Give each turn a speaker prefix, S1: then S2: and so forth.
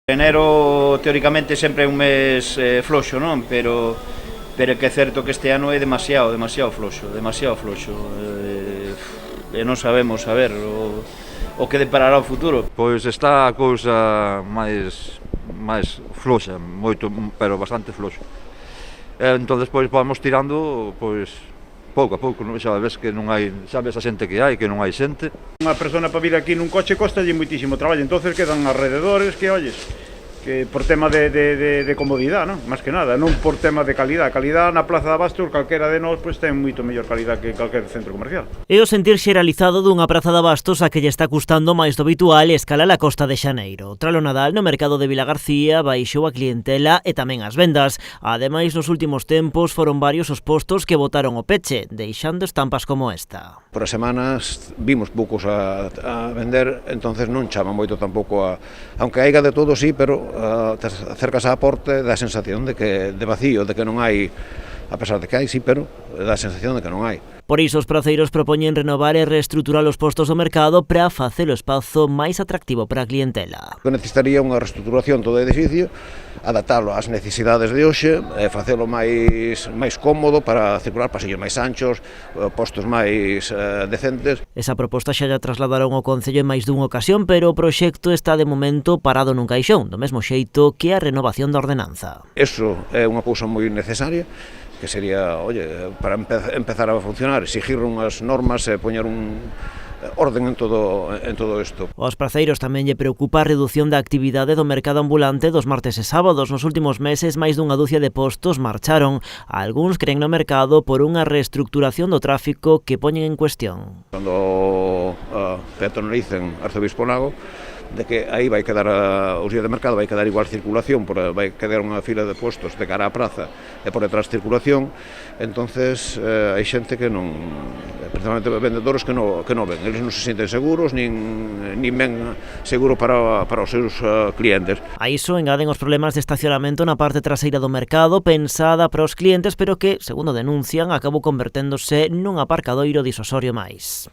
S1: Enero, teóricamente, sempre é un mes floxo, non? Pero que é certo que este ano é demasiado floxo. E non sabemos saber o que deparará o futuro.
S2: Pois está a cousa máis floxa, moito, pero bastante floxo. Entón, despois vamos tirando, pois, pouco a pouco, xa ves que non hai, xa ves a xente que hai, que non hai xente.
S3: Unha persona para vir aquí nun coche costalle moitísimo traballo, entonces quedan alrededores que, olles, que por tema de comodidade, non? Más que nada, non por tema de calidad. Calidad na Plaza de Abastos, calquera de nós, pois ten moito mellor calidad que calquer centro comercial.
S4: É o sentir xeralizado dunha Praza de Abastos a que lle está custando máis do habitual escalar a Costa de Xaneiro. Tralo Nadal, no mercado de Vilagarcía, baixou a clientela e tamén as vendas. Ademais, nos últimos tempos foron varios os postos que botaron o peche, deixando estampas como esta.
S5: Por as semanas vimos poucos a vender, entonces non chama moito tampouco aunque haiga de todo, sí, pero te acercas á porta e dá a sensación de vacío, de que non hai, a pesar de que hai, sí, pero dá a sensación de que non hai.
S4: Por iso os praceiros propoñen renovar e reestruturar os postos do mercado para facer o espazo máis atractivo para a clientela.
S5: Necesitaría unha reestruturación todo o edificio, adaptalo ás necesidades de hoxe, facelo máis cómodo para circular, pasillos máis anchos, postos máis decentes.
S4: Esa proposta xa lla trasladaron ao Concello en máis dunha ocasión, pero o proxecto está de momento parado nun caixón, do mesmo xeito que a renovación da ordenanza.
S5: Eso é unha cousa moi necesaria, que sería, para empezar a funcionar, exigir unhas normas e poñer un orden en todo isto.
S4: Aos praceiros tamén lle preocupa a redución da actividade do mercado ambulante dos martes e sábados. Nos últimos meses, máis dunha dúcia de postos marcharon. Algúns creen no mercado por unha reestructuración do tráfico que poñen en cuestión.
S5: Cando peatonalicen Arzobispo Nago, de que aí vai quedar os días de mercado, vai quedar igual circulación, vai quedar unha fila de postos de cara á praza e por detrás circulación, entonces hai xente que non, precisamente vendedores que non ven, eles non se sinten seguros, nin ven seguro para os seus clientes.
S4: A iso engaden os problemas de estacionamento na parte traseira do mercado, pensada para os clientes, pero que, segundo denuncian, acabou converténdose nun aparcadoiro disuasorio máis.